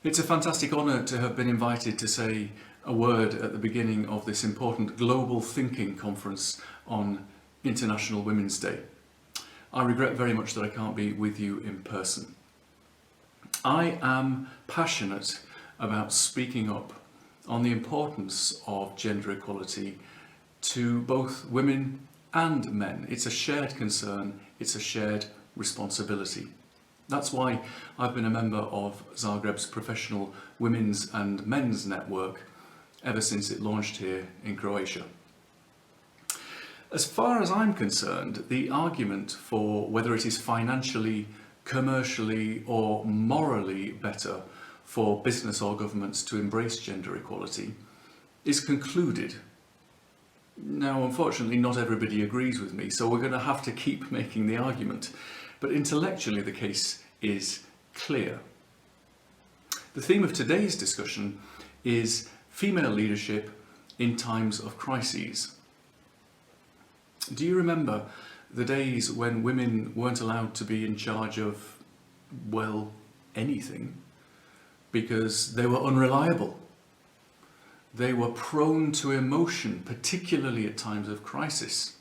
It's a fantastic honour to have been invited to say a word at the beginning of this important global thinking conference on International Women's Day. I regret very much that I can't be with you in person. I am passionate about speaking up on the importance of gender equality to both women and men. It's a shared concern, it's a shared responsibility. That's why I've been a member of Zagreb's professional women's and men's network ever since it launched here in Croatia. As far as I'm concerned, the argument for whether it is financially, commercially or morally better for business or governments to embrace gender equality is concluded. Now, unfortunately, not everybody agrees with me, so we're going to have to keep making the argument. But intellectually, the case is clear. The theme of today's discussion is female leadership in times of crises. Do you remember the days when women weren't allowed to be in charge of, well, anything, because they were unreliable? They were prone to emotion, particularly at times of crisis.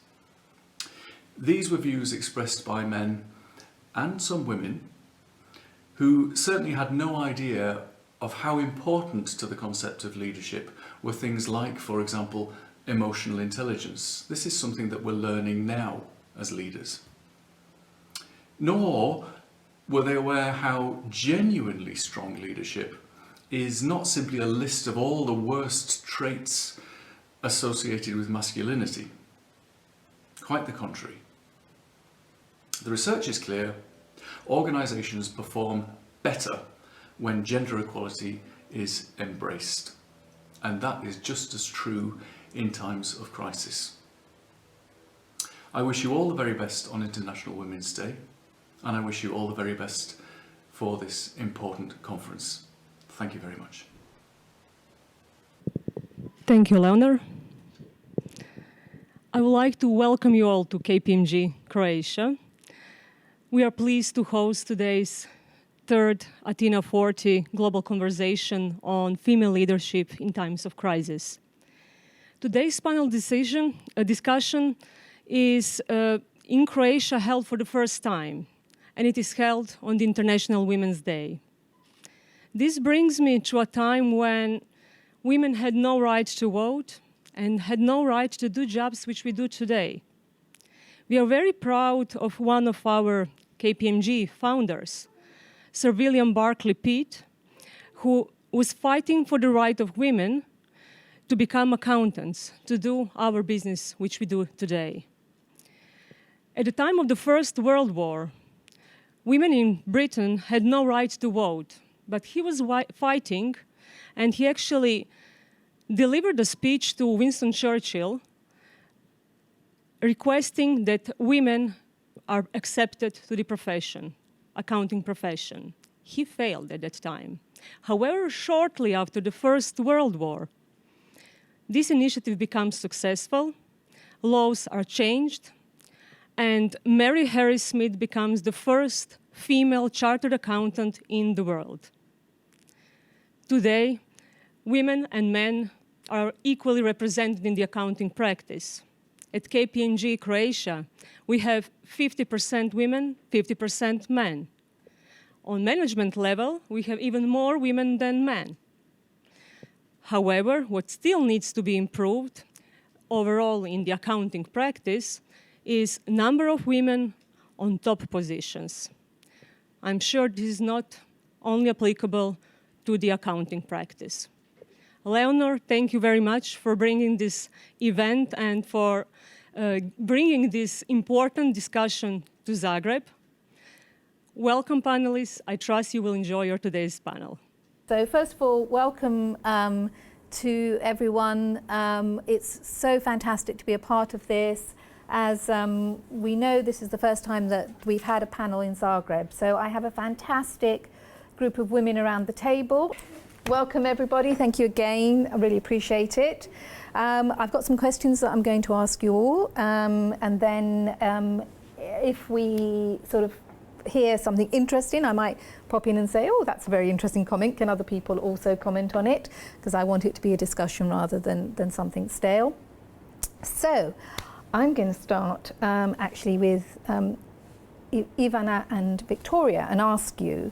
These were views expressed by men and some women who certainly had no idea of how important to the concept of leadership were things like, for example, emotional intelligence. This is something that we're learning now as leaders. Nor were they aware how genuinely strong leadership is not simply a list of all the worst traits associated with masculinity. Quite the contrary. The research is clear. Organisations perform better when gender equality is embraced. And that is just as true in times of crisis. I wish you all the very best on International Women's Day, and I wish you all the very best for this important conference. Thank you very much. Thank you, Leonor. I would like to welcome you all to KPMG Croatia. We are pleased to host today's third Athena 40 global conversation on female leadership in times of crisis. Today's panel discussion is in Croatia held for the first time, and it is held on the International Women's Day. This brings me to a time when women had no right to vote and had no right to do jobs which we do today. We are very proud of one of our KPMG founders, Sir William Barclay Pitt, who was fighting for the right of women to become accountants, to do our business which we do today. At the time of the First World War, women in Britain had no right to vote, but he was fighting, and he actually delivered a speech to Winston Churchill requesting that women are accepted to the profession, accounting profession. He failed at that time. However, shortly after the First World War, this initiative becomes successful, laws are changed, and Mary Harris Smith becomes the first female chartered accountant in the world. Today, women and men are equally represented in the accounting practice. At KPMG Croatia, we have 50% women, 50% men. On management level, we have even more women than men. However, what still needs to be improved overall in the accounting practice is number of women on top positions. I'm sure this is not only applicable to the accounting practice. Leonor, thank you very much for bringing this event and for bringing this important discussion to Zagreb. Welcome, panelists. I trust you will enjoy your today's panel. So first of all, welcome to everyone. It's so fantastic to be a part of this. As we know, this is the first time that we've had a panel in Zagreb. So I have a fantastic group of women around the table. Welcome, everybody. Thank you again. I really appreciate it. I've got some questions that I'm going to ask you all. And then if we sort of hear something interesting, I might pop in and say, oh, that's a very interesting comment. Can other people also comment on it? Because I want it to be a discussion rather than something stale. So I'm going to start actually with Ivana and Victoria and ask you,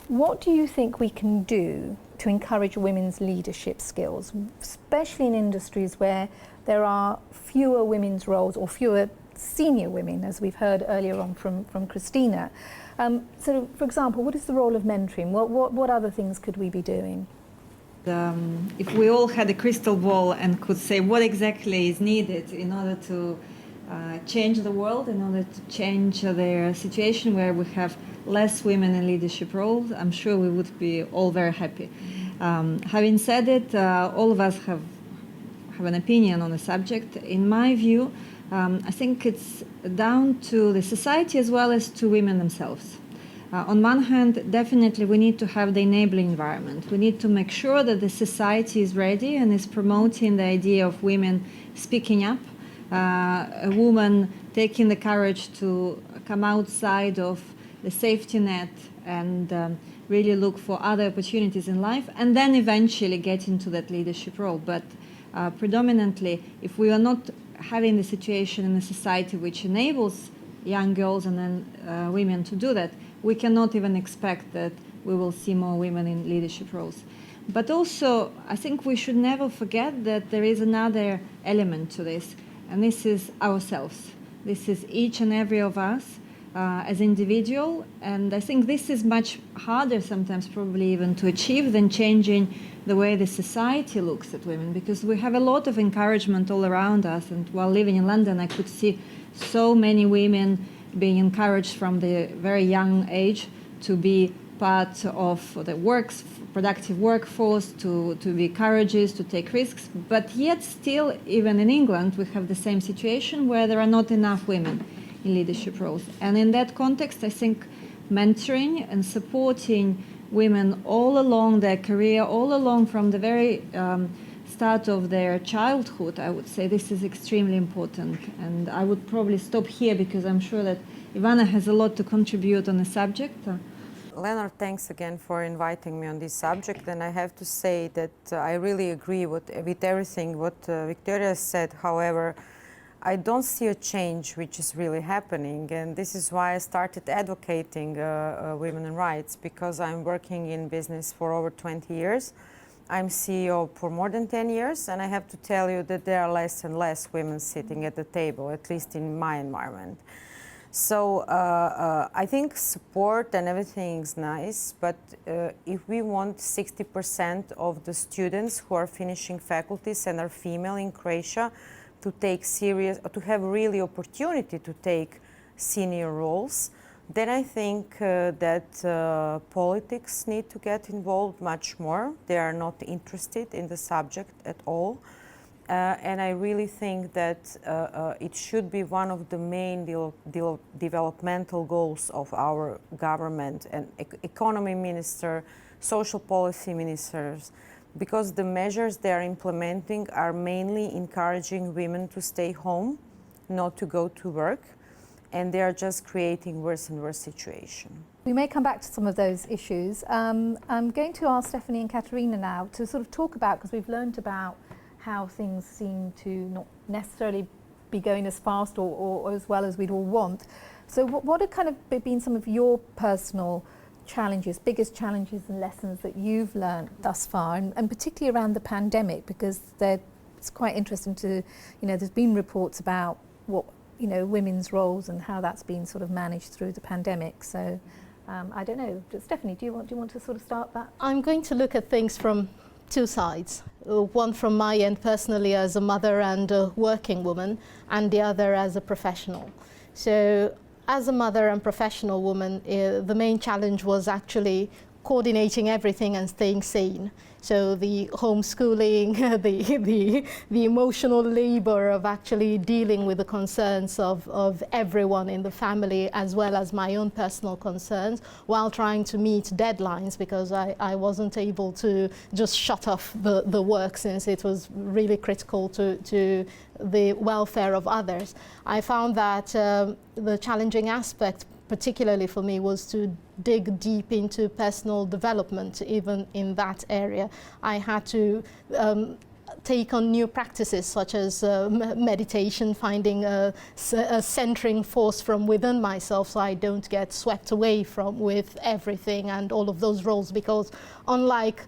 what do you think we can do to encourage women's leadership skills, especially in industries where there are fewer women's roles or fewer senior women, as we've heard earlier on from Christina? So, for example, what is the role of mentoring? What other things could we be doing? If we all had a crystal ball and could say what exactly is needed in order to change the world, in order to change the situation where we have less women in leadership roles, I'm sure we would be all very happy. Having said it, all of us have an opinion on the subject. In my view, I think it's down to the society as well as to women themselves. On one hand, definitely we need to have the enabling environment. We need to make sure that the society is ready and is promoting the idea of women speaking up, a woman taking the courage to come outside of the safety net and really look for other opportunities in life, and then eventually get into that leadership role. But predominantly, if we are not having the situation in a society which enables young girls and then women to do that, we cannot even expect that we will see more women in leadership roles. But also, I think we should never forget that there is another element to this, and this is ourselves. This is each and every of us as individual, and I think this is much harder sometimes probably even to achieve than changing the way the society looks at women, because we have a lot of encouragement all around us, and while living in London I could see so many women being encouraged from the very young age to be part of the productive workforce, to be courageous, to take risks, but yet still, even in England, we have the same situation where there are not enough women in leadership roles. And in that context, I think mentoring and supporting women all along their career, all along from the very start of their childhood, I would say this is extremely important. And I would probably stop here because I'm sure that Ivana has a lot to contribute on the subject. Leonard, thanks again for inviting me on this subject, and I have to say that I really agree with everything what Victoria said. However, I don't see a change which is really happening, and this is why I started advocating women's rights, because I'm working in business for over 20 years. I'm CEO for more than 10 years, and I have to tell you that there are less and less women sitting at the table, at least in my environment. So I think support and everything is nice, but if we want 60% of the students who are finishing faculties and are female in Croatia to take serious, to have really opportunity to take senior roles, then I think that politics need to get involved much more. They are not interested in the subject at all. And I really think that it should be one of the main developmental goals of our government and economy minister, social policy ministers, because the measures they are implementing are mainly encouraging women to stay home, not to go to work, and they are just creating worse and worse situation. We may come back to some of those issues. I'm going to ask Stephanie and Katerina now to sort of talk about, because we've learned about how things seem to not necessarily be going as fast or as well as we'd all want. So what have kind of been some of your personal challenges, biggest challenges and lessons that you've learned thus far, and particularly around the pandemic, because it's quite interesting to, there's been reports about what, women's roles and how that's been sort of managed through the pandemic. So I don't know, Stephanie, do you want to sort of start that? I'm going to look at things from two sides. One from my end personally as a mother and a working woman, and the other as a professional. So as a mother and professional woman, the main challenge was actually coordinating everything and staying sane. So the homeschooling, the emotional labor of actually dealing with the concerns of everyone in the family, as well as my own personal concerns, while trying to meet deadlines, because I wasn't able to just shut off the work, since it was really critical to the welfare of others. I found that the challenging aspect particularly for me, was to dig deep into personal development. Even in that area, I had to take on new practices such as meditation, finding a centering force from within myself so I don't get swept away with everything and all of those roles, because unlike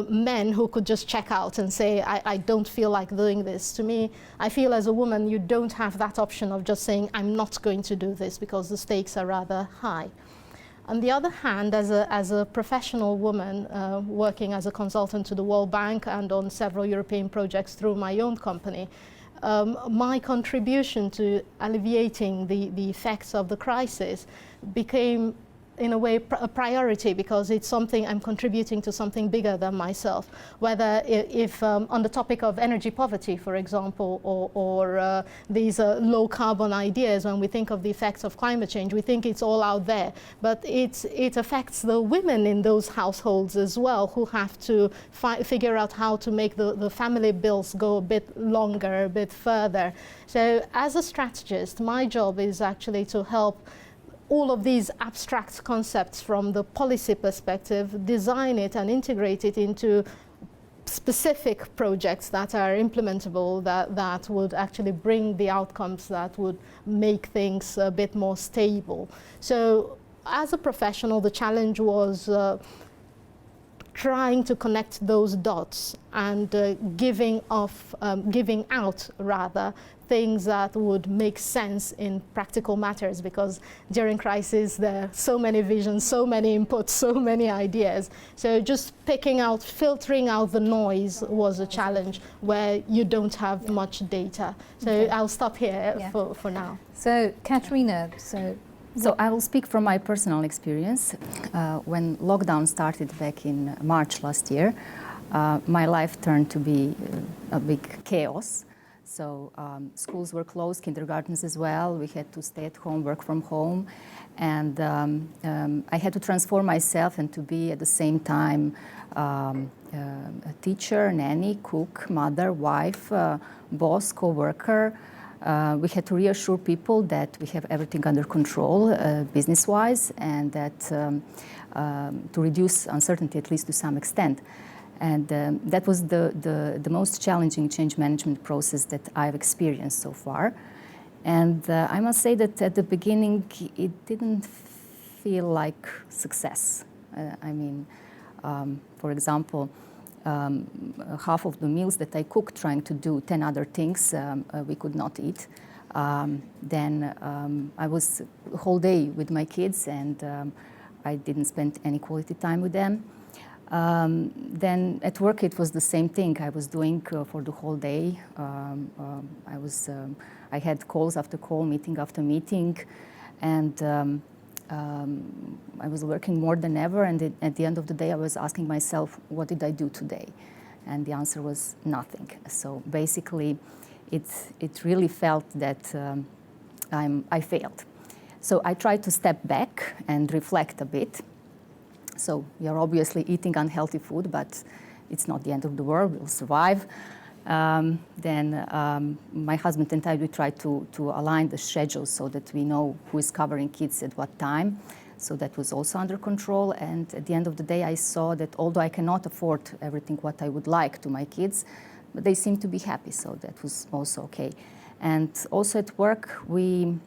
men who could just check out and say, I don't feel like doing this, to me, I feel as a woman you don't have that option of just saying I'm not going to do this, because the stakes are rather high. On the other hand, as a professional woman working as a consultant to the World Bank and on several European projects through my own company, my contribution to alleviating the effects of the crisis became, in a way, a priority, because it's something I'm contributing to something bigger than myself. Whether if on the topic of energy poverty, for example, or these low carbon ideas, when we think of the effects of climate change, we think it's all out there, but it affects the women in those households as well, who have to figure out how to make the family bills go a bit longer, a bit further. So as a strategist, my job is actually to help all of these abstract concepts from the policy perspective, design it and integrate it into specific projects that are implementable, that would actually bring the outcomes that would make things a bit more stable. So as a professional, the challenge was trying to connect those dots and giving out things that would make sense in practical matters, because during crisis there are so many visions, so many inputs, so many ideas. So just filtering out the noise was a challenge where you don't have much data. So okay. I'll stop here for now. So Katerina, So I will speak from my personal experience. When lockdown started back in March last year, my life turned to be a big chaos. So schools were closed, kindergartens as well. We had to stay at home, work from home. And I had to transform myself and to be at the same time a teacher, nanny, cook, mother, wife, boss, co-worker. We had to reassure people that we have everything under control business-wise, and that to reduce uncertainty, at least to some extent. And that was the most challenging change management process that I've experienced so far. And I must say that at the beginning, it didn't feel like success. For example, half of the meals that I cooked, trying to do 10 other things, we could not eat. Then I was the whole day with my kids, and I didn't spend any quality time with them. Then at work it was the same thing. I was doing for the whole day. I had calls after call, meeting after meeting, and I was working more than ever. And at the end of the day, I was asking myself, what did I do today? And the answer was nothing. So basically, it really felt that I failed. So I tried to step back and reflect a bit. So we are obviously eating unhealthy food, but it's not the end of the world. We'll survive. Then my husband and I, we tried to align the schedules so that we know who is covering kids at what time. So that was also under control. And at the end of the day, I saw that although I cannot afford everything what I would like to my kids, but they seem to be happy. So that was also okay. And also at work, we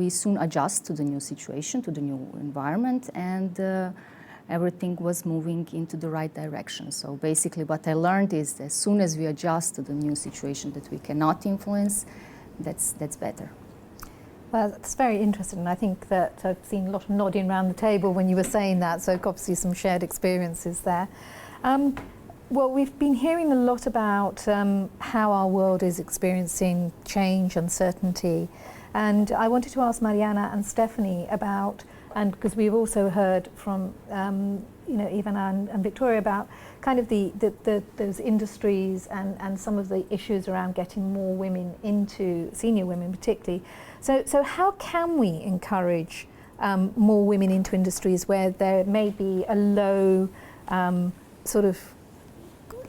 soon adjust to the new situation, to the new environment, and everything was moving into the right direction. So basically what I learned is as soon as we adjust to the new situation that we cannot influence, that's better. Well, that's very interesting. I think that I've seen a lot of nodding around the table when you were saying that, so obviously some shared experiences there. Well, we've been hearing a lot about how our world is experiencing change, uncertainty, and I wanted to ask Mariana and Stephanie about, and because we've also heard from Ivana and Victoria about kind of those industries and some of the issues around getting more women into, senior women particularly. So how can we encourage more women into industries where there may be a low sort of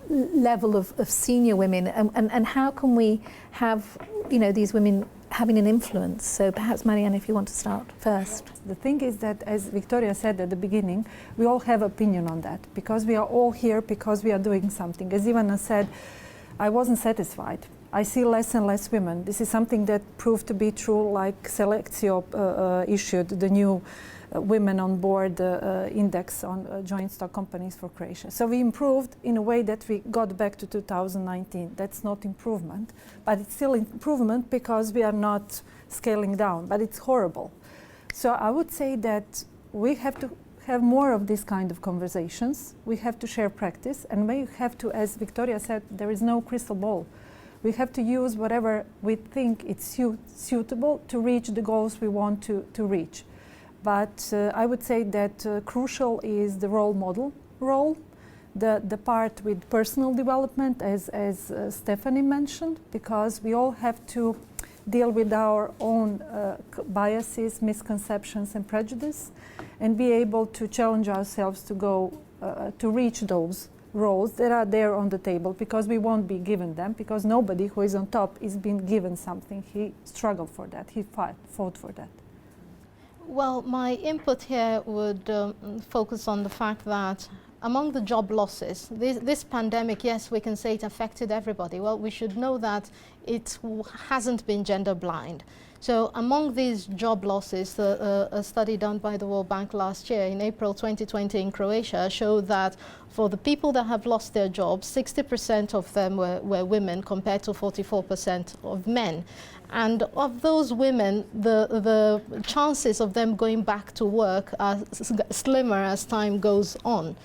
level of senior women, and how can we have these women having an influence. So perhaps Marianne, if you want to start first. The thing is that, as Victoria said at the beginning, we all have opinion on that because we are all here because we are doing something. As Ivana said, I wasn't satisfied. I see less and less women. This is something that proved to be true, like Selectio issued the new women on board index on joint stock companies for Croatia. So we improved in a way that we got back to 2019. That's not improvement, but it's still improvement because we are not scaling down, but it's horrible. So I would say that we have to have more of these kind of conversations. We have to share practice, and we have to, as Victoria said, there is no crystal ball. We have to use whatever we think it's suitable to reach the goals we want to reach. But I would say that crucial is the role model role, the part with personal development, as Stephanie mentioned, because we all have to deal with our own biases, misconceptions, and prejudice, and be able to challenge ourselves to go to reach those roles that are there on the table, because we won't be given them, because nobody who is on top is being given something. He struggled for that. He fought for that. Well, my input here would focus on the fact that among the job losses, this pandemic, yes, we can say it affected everybody. Well, we should know that it hasn't been gender blind. So among these job losses, a study done by the World Bank last year in April 2020 in Croatia showed that for the people that have lost their jobs, 60% of them were women compared to 44% of men. And of those women, the chances of them going back to work are slimmer as time goes on.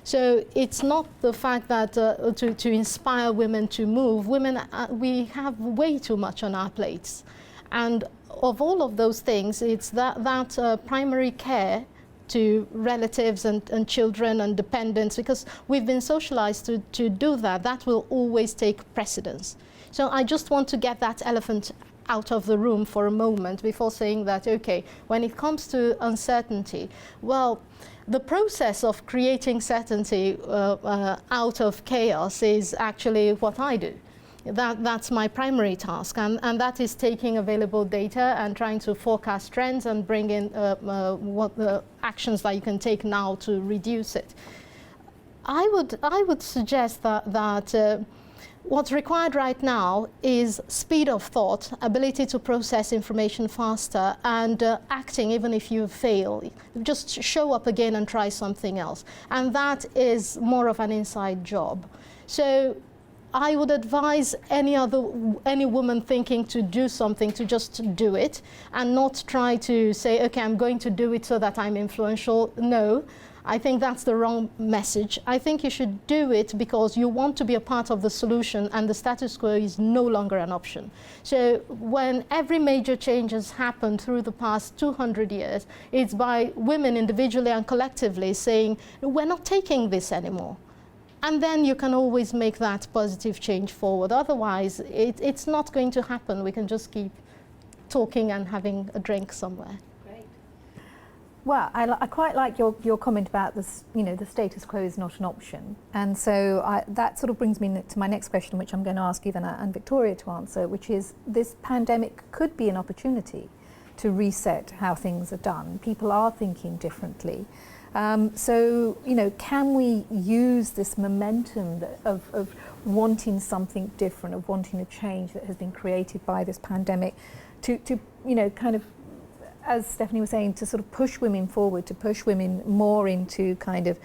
So it's not the fact that to inspire women to move. Women, we have way too much on our plates. And of all of those things, it's that primary care to relatives and children and dependents, because we've been socialized to do that. That will always take precedence. So I just want to get that elephant out of the room for a moment before saying that, okay, when it comes to uncertainty, well, the process of creating certainty out of chaos is actually what I do. That's my primary task, and that is taking available data and trying to forecast trends and bring in what the actions that you can take now to reduce it. I would suggest that what's required right now is speed of thought, ability to process information faster, and acting even if you fail. Just show up again and try something else. And that is more of an inside job. So I would advise any woman thinking to do something to just do it and not try to say, okay, I'm going to do it so that I'm influential. No. I think that's the wrong message. I think you should do it because you want to be a part of the solution, and the status quo is no longer an option. So when every major change has happened through the past 200 years, it's by women individually and collectively saying, we're not taking this anymore. And then you can always make that positive change forward. Otherwise, it's not going to happen. We can just keep talking and having a drink somewhere. Well, I quite like your comment about this, the status quo is not an option. And so that sort of brings me to my next question, which I'm going to ask Ivana and Victoria to answer, which is this pandemic could be an opportunity to reset how things are done. People are thinking differently. So, can we use this momentum of wanting something different, of wanting a change that has been created by this pandemic to kind of, as Stephanie was saying, to sort of push women forward, to push women more into kind of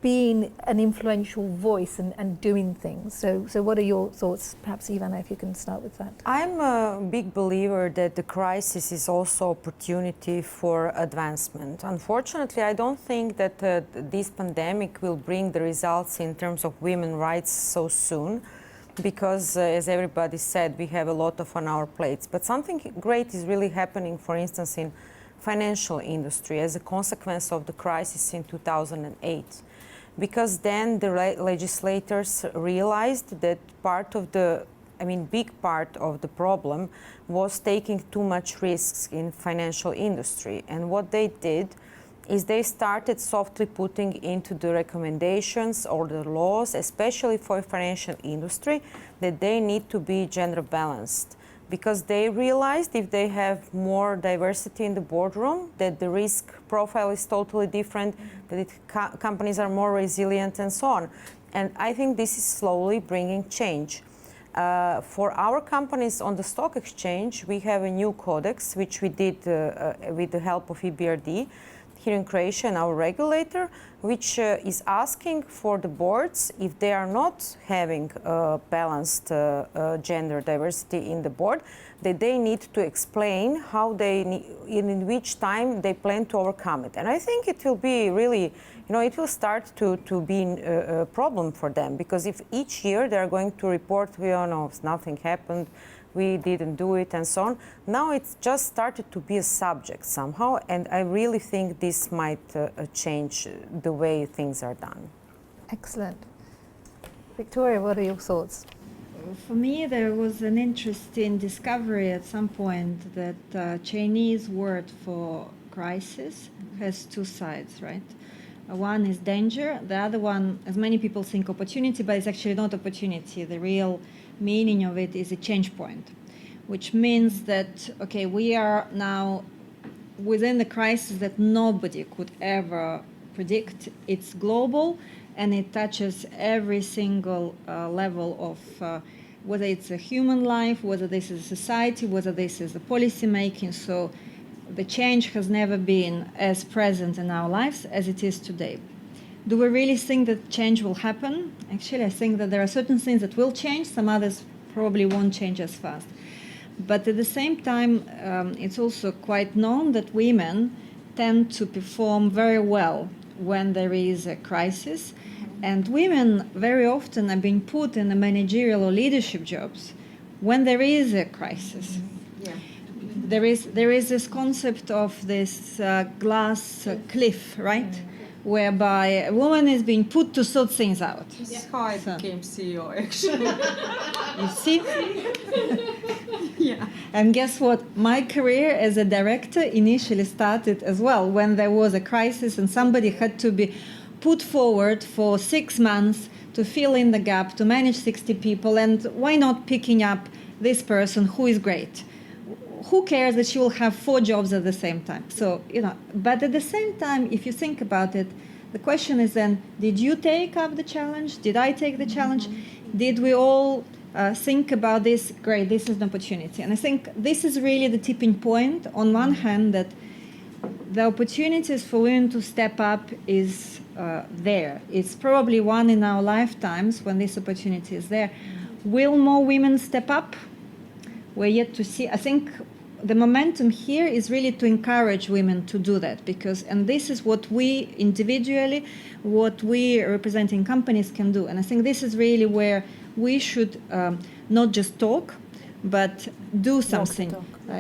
being an influential voice and doing things. So what are your thoughts? Perhaps Ivana, if you can start with that. I'm a big believer that the crisis is also opportunity for advancement. Unfortunately, I don't think that this pandemic will bring the results in terms of women's rights so soon, because as everybody said, we have a lot on our plates. But something great is really happening, for instance, in financial industry as a consequence of the crisis in 2008. Because then the legislators realized that big part of the problem was taking too much risks in financial industry. And what they did is they started softly putting into the recommendations or the laws, especially for financial industry, that they need to be gender balanced. because they realized if they have more diversity in the boardroom, that the risk profile is totally different, that companies are more resilient and so on. And I think this is slowly bringing change. For our companies on the stock exchange, we have a new codex, which we did with the help of EBRD here in Croatia and our regulator, which is asking for the boards, if they are not having balanced gender diversity in the board, that they need to explain how they in which time they plan to overcome it. And I think it will be really, it will start to be a problem for them, because if each year they are going to report, nothing happened, we didn't do it, and so on. Now it's just started to be a subject somehow, and I really think this might change the way things are done. Excellent. Victoria, what are your thoughts? For me, there was an interesting discovery at some point that Chinese word for crisis has two sides, right? One is danger, the other one, as many people think, opportunity, but it's actually not opportunity. The real meaning of it is a change point, which means that, okay, we are now within the crisis that nobody could ever predict. It's global, and it touches every single level of whether it's a human life, whether this is a society, whether this is the policy making. So the change has never been as present in our lives as it is today. Do we really think that change will happen? Actually, I think that there are certain things that will change, some others probably won't change as fast. But at the same time, it's also quite known that women tend to perform very well when there is a crisis. And women very often are being put in the managerial or leadership jobs when there is a crisis. Yeah. There is this concept of this glass cliff, right? Whereby a woman is being put to sort things out. This is how I became CEO, actually. You see? Yeah. And guess what? My career as a director initially started as well when there was a crisis and somebody had to be put forward for 6 months to fill in the gap, to manage 60 people, and why not picking up this person who is great? Who cares that she will have 4 jobs at the same time? So, but at the same time, if you think about it, the question is then, did you take up the challenge? Did I take the challenge? Did we all think about this? Great, this is an opportunity. And I think this is really the tipping point. On one hand, that the opportunities for women to step up is there. It's probably one in our lifetimes when this opportunity is there. Will more women step up? We're yet to see. I think the momentum here is really to encourage women to do that, and this is what we individually, what we representing companies can do. And I think this is really where we should not just talk, but do something.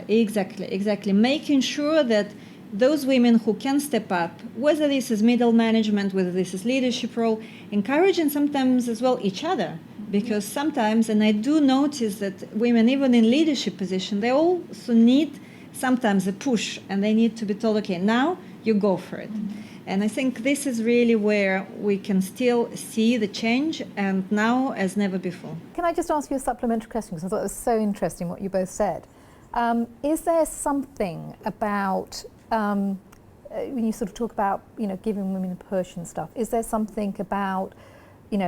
Exactly. Making sure that those women who can step up, whether this is middle management, whether this is leadership role, encouraging sometimes as well each other. Because sometimes, and I do notice that women, even in leadership position, they also need sometimes a push, and they need to be told, okay, now you go for it. And I think this is really where we can still see the change, and now as never before. Can I just ask you a supplementary question, because I thought it was so interesting what you both said. Is there something about, when you sort of talk about, giving women a push and stuff, is there something about,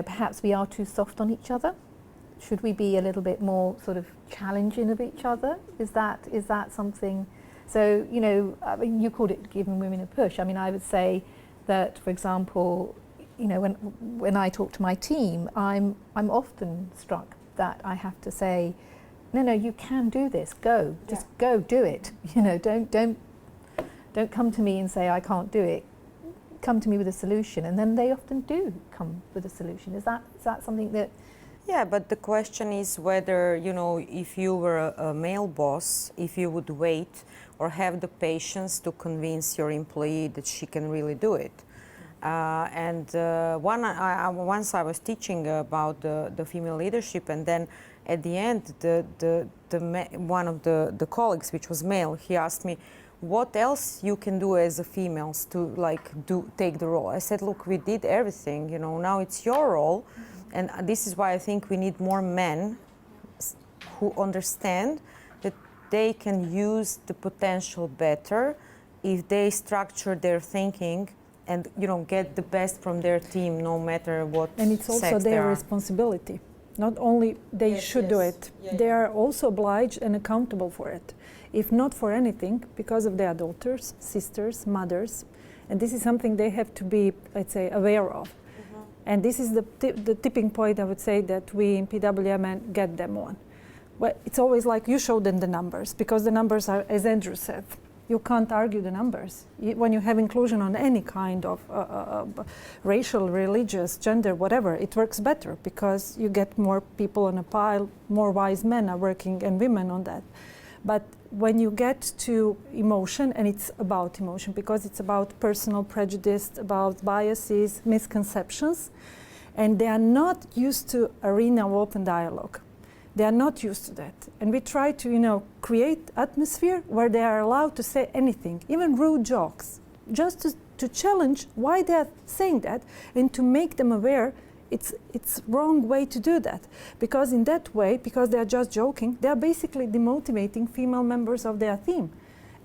perhaps we are too soft on each other? Should we be a little bit more sort of challenging of each other? Is that something? So, you called it giving women a push. I mean, I would say that, for example, when I talk to my team, I'm often struck that I have to say, no, you can do this. Go, just go do it. Don't come to me and say I can't do it. Come to me with a solution, and then they often do come with a solution. Is that something that? Yeah, but the question is whether, if you were a male boss, if you would wait or have the patience to convince your employee that she can really do it. Once I was teaching about the female leadership, and then at the end, one of the colleagues, which was male, he asked me, what else you can do as a females to take the role? I said, look, we did everything, now it's your role. And this is why I think we need more men who understand they can use the potential better if they structure their thinking and get the best from their team, no matter what And it's also sex they their are. responsibility. Not only they should do it, they are also obliged and accountable for it. If not for anything, because of their daughters, sisters, mothers. And this is something they have to be, let's say, aware of. And this is the tipping point, I would say, that we in PWMN get them on. Well, it's always like you show them the numbers, because the numbers are, as Andrew said, you can't argue the numbers. When you have inclusion on any kind of racial, religious, gender, whatever, it works better because you get more people on a pile, more wise men are working and women on that. But when you get to emotion, and it's about emotion because it's about personal prejudice, about biases, misconceptions, and they are not used to arena of open dialogue. They are not used to that. And we try to, create atmosphere where they are allowed to say anything, even rude jokes, just to challenge why they are saying that and to make them aware it's wrong way to do that. Because in that way, because they are just joking, they are basically demotivating female members of their team.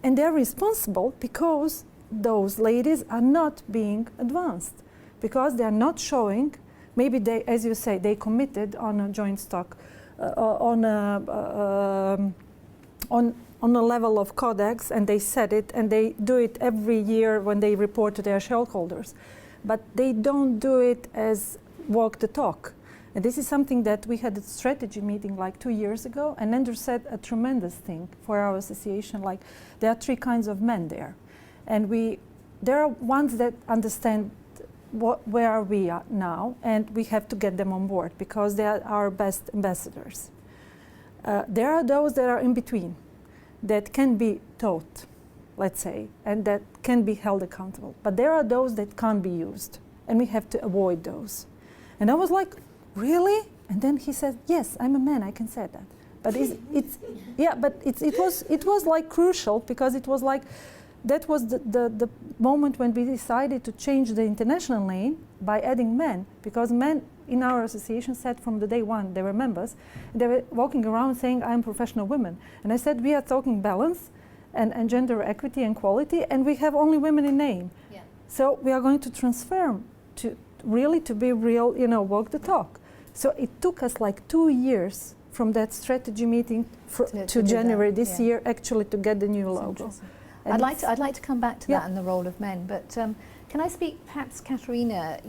And they are responsible because those ladies are not being advanced, because they are not showing, maybe they, as you say, they committed on a joint stock, on a level of codex, and they said it, and they do it every year when they report to their shareholders. But they don't do it as walk the talk. And this is something that we had a strategy meeting like 2 years ago, and Andrew said a tremendous thing for our association, like there are 3 kinds of men there. And there are ones that understand where we are now, and we have to get them on board because they are our best ambassadors. There are those that are in between, that can be taught, let's say, and that can be held accountable. But there are those that can't be used, and we have to avoid those. And I was like, really? And then he said, yes, I'm a man, I can say that. But it was like crucial, because it was like, that was the moment when we decided to change the international name by adding men, because men in our association said from the day one, they were members, they were walking around saying, I'm professional women. And I said, we are talking balance and gender equity and equality, and we have only women in name. Yeah. So we are going to transform to be real, walk the talk. So it took us like 2 years from that strategy meeting to January this year, actually, to get the new logo. I'd like to come back to that and the role of men, but can I speak, perhaps, Katarina?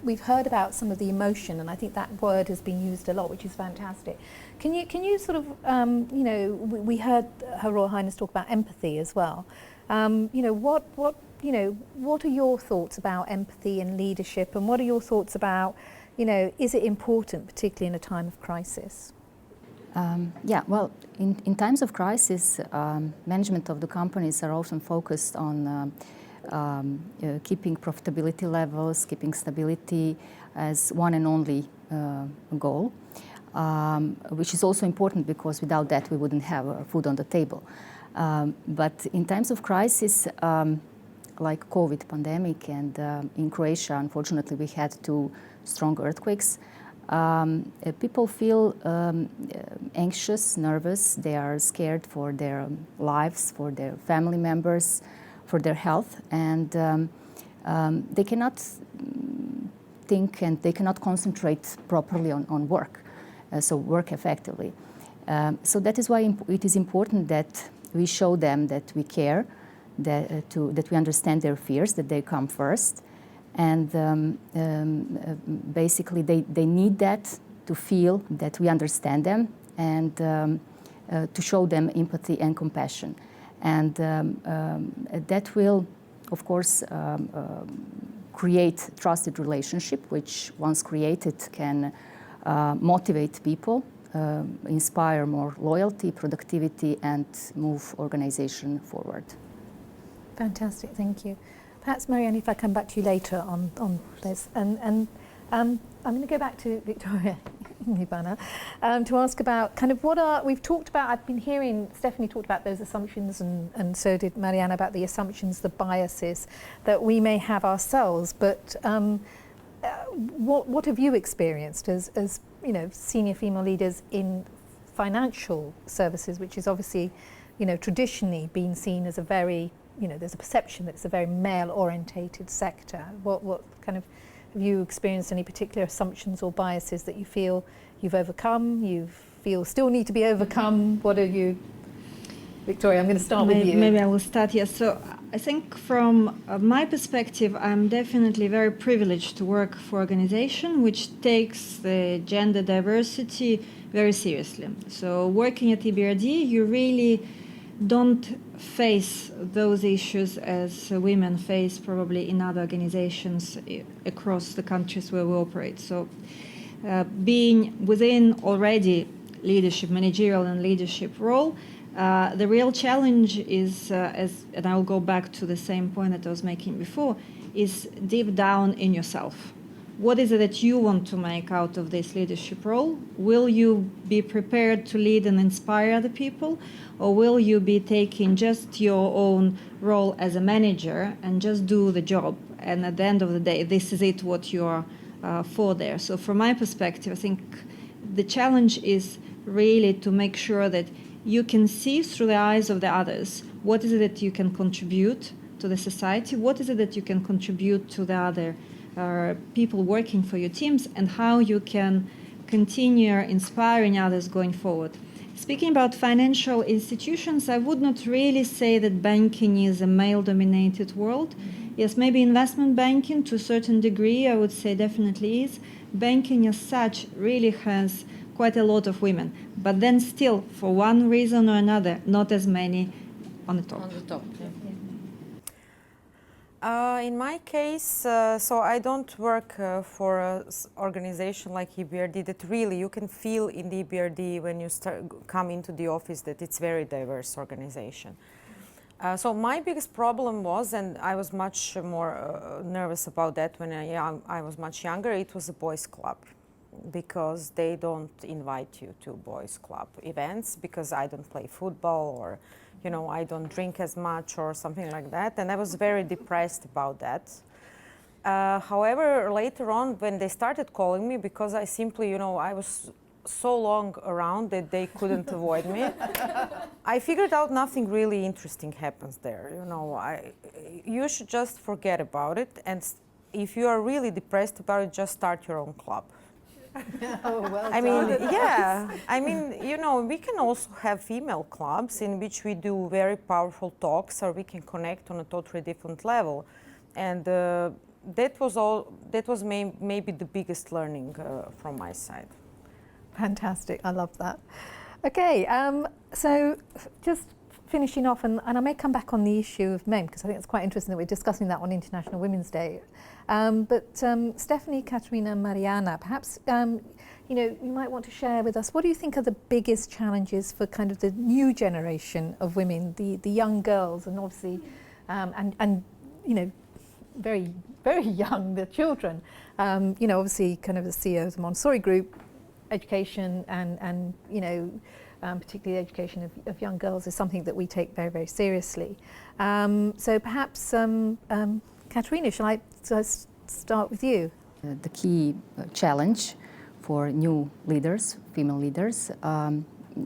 We've heard about some of the emotion, and I think that word has been used a lot, which is fantastic. Can you sort of, we heard Her Royal Highness talk about empathy as well. What are your thoughts about empathy and leadership, and what are your thoughts about, is it important, particularly in a time of crisis? In times of crisis, management of the companies are often focused on keeping profitability levels, keeping stability as one and only goal, which is also important because without that we wouldn't have food on the table. But in times of crisis, like COVID pandemic, and in Croatia, unfortunately, we had 2 strong earthquakes. People feel anxious, nervous. They are scared for their lives, for their family members, for their health, and they cannot think and they cannot concentrate properly on work, so work effectively. So that is why it is important that we show them that we care, that we understand their fears, that they come first. And basically they need that to feel that we understand them, and to show them empathy and compassion. And that will, of course, create trusted relationship, which once created can motivate people, inspire more loyalty, productivity, and move organization forward. Fantastic, thank you. Perhaps, Marianne, if I come back to you later on this, and I'm going to go back to Victoria Ivana to ask about kind of we've talked about. I've been hearing Stephanie talked about those assumptions, and so did Marianne, about the assumptions, the biases that we may have ourselves. But what have you experienced as senior female leaders in financial services, which is obviously, traditionally been seen as a very, there's a perception that it's a very male-orientated sector. What kind of, have you experienced any particular assumptions or biases that you feel you've overcome, you feel still need to be overcome? What are you, Victoria, I'm going to start with you. Maybe I will start here. So I think from my perspective, I'm definitely very privileged to work for an organization which takes the gender diversity very seriously. So working at EBRD, you really don't face those issues as women face probably in other organizations across the countries where we operate. So being within already leadership, managerial and leadership role, the real challenge is, and I'll go back to the same point that I was making before, is deep down in yourself. What is it that you want to make out of this leadership role? Will you be prepared to lead and inspire other people? Or will you be taking just your own role as a manager and just do the job? And at the end of the day, this is it, what you are for there. So from my perspective, I think the challenge is really to make sure that you can see through the eyes of the others what is it that you can contribute to the society, what is it that you can contribute to the other people working for your teams, and how you can continue inspiring others going forward. Speaking about financial institutions, I would not really say that banking is a male-dominated world. Yes, maybe investment banking to a certain degree, I would say definitely is. Banking as such really has quite a lot of women, but then still, for one reason or another, not as many on the top. On the top, yeah. In my case, so I don't work for an organization like EBRD that really you can feel in the EBRD when you come into the office that it's very diverse organization. So my biggest problem was, and I was much more nervous about that when I was much younger, it was a boys' club, because they don't invite you to boys' club events because I don't play football, or I don't drink as much or something like that, and I was very depressed about that. However, later on, when they started calling me, because I simply, I was so long around that they couldn't avoid me, I figured out nothing really interesting happens there. You should just forget about it, and if you are really depressed about it, just start your own club. Oh, well I mean, done. yeah. I mean, we can also have female clubs in which we do very powerful talks, or we can connect on a totally different level. And that was maybe the biggest learning from my side. Fantastic, I love that. Okay, so just finishing off, and I may come back on the issue of men, because I think it's quite interesting that we're discussing that on International Women's Day. But Stephanie, Katerina, Mariana, perhaps you might want to share with us, what do you think are the biggest challenges for kind of the new generation of women, the young girls, and obviously, and very, very young, the children, obviously kind of the CEO of the Montessori Group, education and particularly the education of young girls is something that we take very, very seriously. So perhaps, Katerina, shall I start with you? The key challenge for new leaders, female leaders,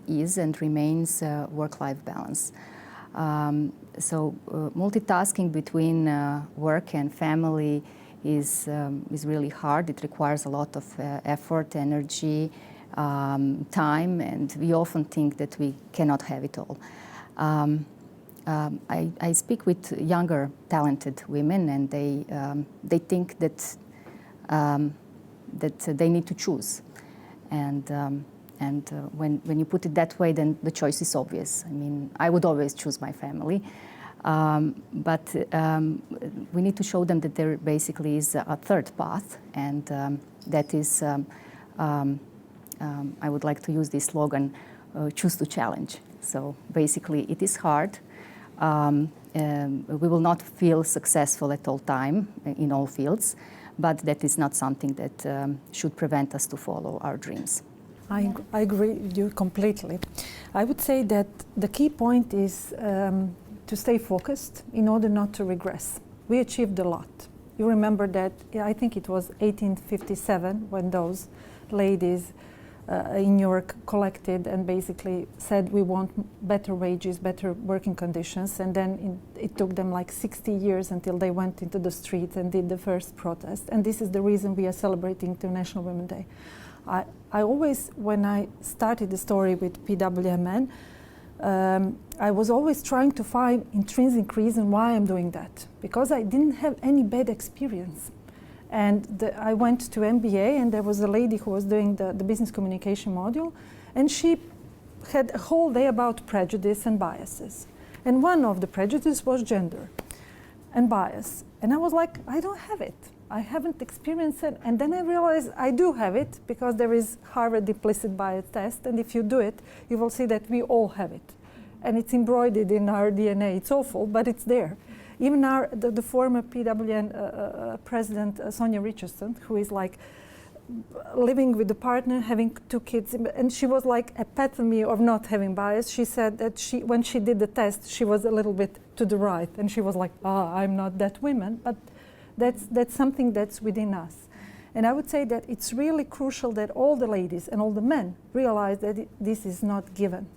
is and remains work-life balance. So multitasking between work and family is really hard. It requires a lot of effort, energy, time, and we often think that we cannot have it all. I speak with younger, talented women, and they think that they need to choose. And when you put it that way, then the choice is obvious. I mean, I would always choose my family. But we need to show them that there basically is a third path, and that is, I would like to use this slogan, choose to challenge. So basically, it is hard. We will not feel successful at all time in all fields, but that is not something that should prevent us to follow our dreams. I agree with you completely. I would say that the key point is to stay focused in order not to regress. We achieved a lot. You remember that, I think it was 1857 when those ladies in New York collected and basically said we want better wages, better working conditions, and then it took them like 60 years until they went into the streets and did the first protest. And this is the reason we are celebrating International Women's Day. I always, when I started the story with PWMN, I was always trying to find intrinsic reason why I'm doing that, because I didn't have any bad experience. And I went to MBA, and there was a lady who was doing the business communication module, and she had a whole day about prejudice and biases. And one of the prejudices was gender and bias. And I was like, I don't have it. I haven't experienced it. And then I realized I do have it, because there is Harvard implicit bias test, and if you do it, you will see that we all have it. And it's embroidered in our DNA. It's awful, but it's there. Even the former PWN president, Sonia Richardson, who is like living with a partner, having 2 kids, and she was like epitome of not having bias. She said that when she did the test, she was a little bit to the right, and she was like, I'm not that woman, but that's something that's within us. And I would say that it's really crucial that all the ladies and all the men realize that this is not given.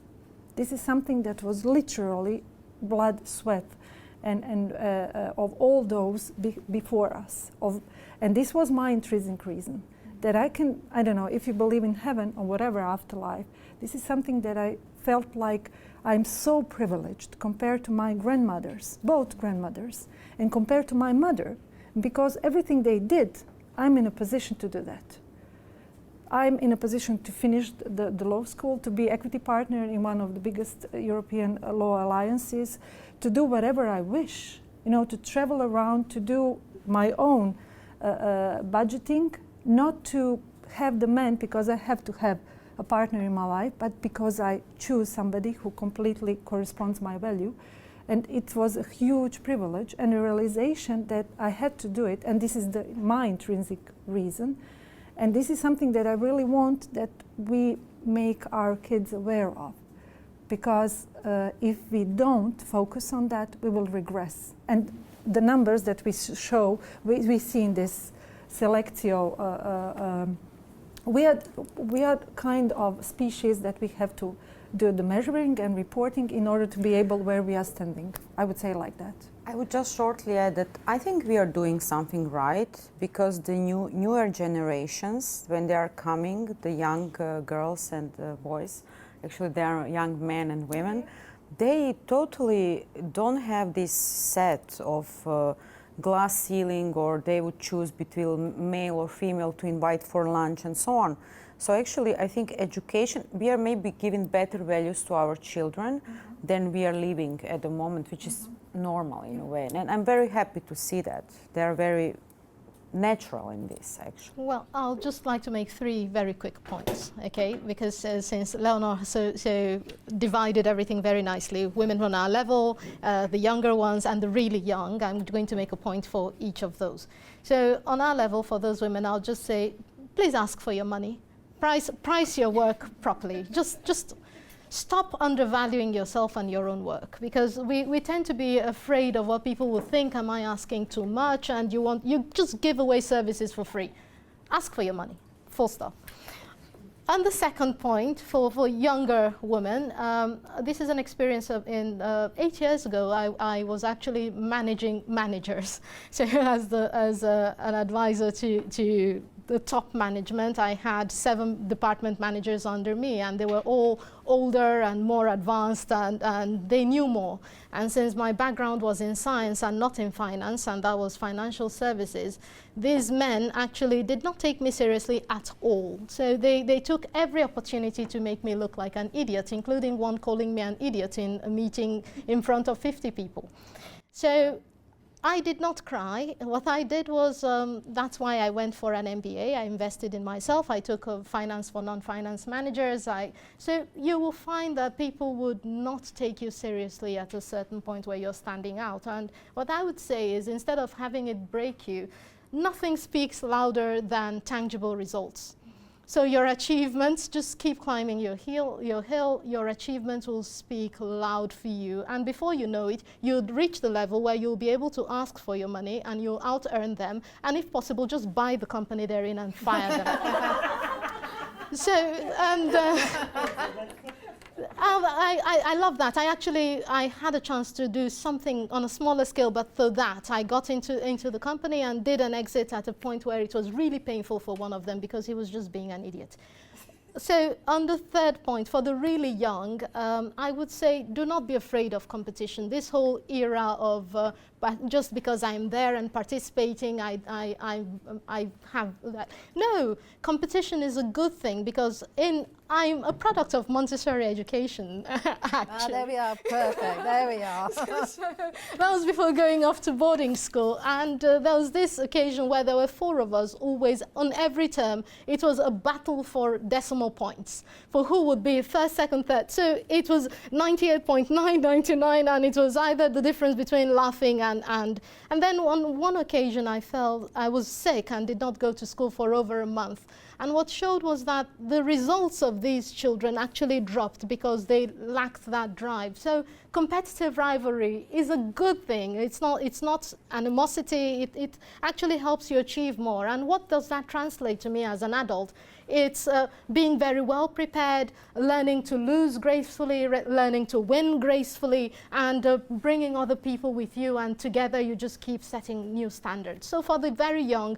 This is something that was literally blood, sweat, and of all those before us. And this was my intrinsic reason, that I don't know, if you believe in heaven or whatever afterlife, this is something that I felt like I'm so privileged compared to my grandmothers, both grandmothers, and compared to my mother, because everything they did, I'm in a position to do that. I'm in a position to finish the law school, to be equity partner in one of the biggest European law alliances, to do whatever I wish, to travel around, to do my own budgeting, not to have the man because I have to have a partner in my life, but because I choose somebody who completely corresponds to my value. And it was a huge privilege and a realization that I had to do it, and this is my intrinsic reason. And this is something that I really want that we make our kids aware of, because if we don't focus on that, we will regress. And the numbers that we show, we see in this Selectio, we are kind of species that we have to do the measuring and reporting in order to be able where we are standing. I would say like that. I would just shortly add that I think we are doing something right, because the newer generations, when they are coming, the young girls and boys, actually they are young men and women, they totally don't have this set of glass ceiling, or they would choose between male or female to invite for lunch and so on. So actually, I think education, we are maybe giving better values to our children than we are living at the moment, which is normal in a way. And I'm very happy to see that. They are very natural in this, actually. Well, I'll just like to make 3 very quick points, okay? Because since Leonor so divided everything very nicely, women on our level, the younger ones, and the really young, I'm going to make a point for each of those. So on our level, for those women, I'll just say, please ask for your money. Price your work properly. Just stop undervaluing yourself and your own work, because we tend to be afraid of what people will think. Am I asking too much? And you just give away services for free. Ask for your money, full stop. And the second point for younger women, this is an experience in 8 years ago. I was actually managing managers, so as an advisor to the top management. I had 7 department managers under me, and they were all older and more advanced, and they knew more. And since my background was in science and not in finance, and that was financial services, these men actually did not take me seriously at all. So they took every opportunity to make me look like an idiot, including one calling me an idiot in a meeting in front of 50 people. So I did not cry. What I did was, that's why I went for an MBA. I invested in myself. I took finance for non-finance managers. So you will find that people would not take you seriously at a certain point where you're standing out. And what I would say is, instead of having it break you, nothing speaks louder than tangible results. So your achievements, just keep climbing your hill, your achievements will speak loud for you. And before you know it, you'll reach the level where you'll be able to ask for your money, and you'll out-earn them. And if possible, just buy the company they're in and fire them. So, and I love that. I had a chance to do something on a smaller scale, but through that I got into the company and did an exit at a point where it was really painful for one of them because he was just being an idiot. So on the third point, for the really young, I would say do not be afraid of competition. This whole era of but just because I'm there and participating, I have that. No, competition is a good thing because I'm a product of Montessori education, actually. There we are, perfect, there we are. So that was before going off to boarding school, and there was this occasion where there were 4 of us always, on every term, it was a battle for decimal points, for who would be first, second, third. So it was 98.999, and it was either the difference between laughing and then on one occasion I was sick and did not go to school for over a month. And what showed was that the results of these children actually dropped because they lacked that drive. So competitive rivalry is a good thing. It's not animosity. It actually helps you achieve more. And what does that translate to me as an adult? It's being very well prepared, learning to lose gracefully, learning to win gracefully, and bringing other people with you, and together you just keep setting new standards. So for the very young,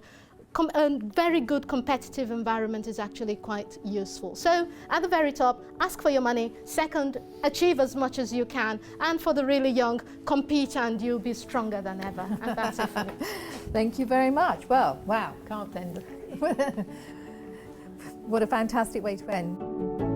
a very good competitive environment is actually quite useful. So at the very top, ask for your money. Second, achieve as much as you can. And for the really young, compete and you'll be stronger than ever. And that's it for me. Thank you very much. Well, wow, can't end. What a fantastic way to end.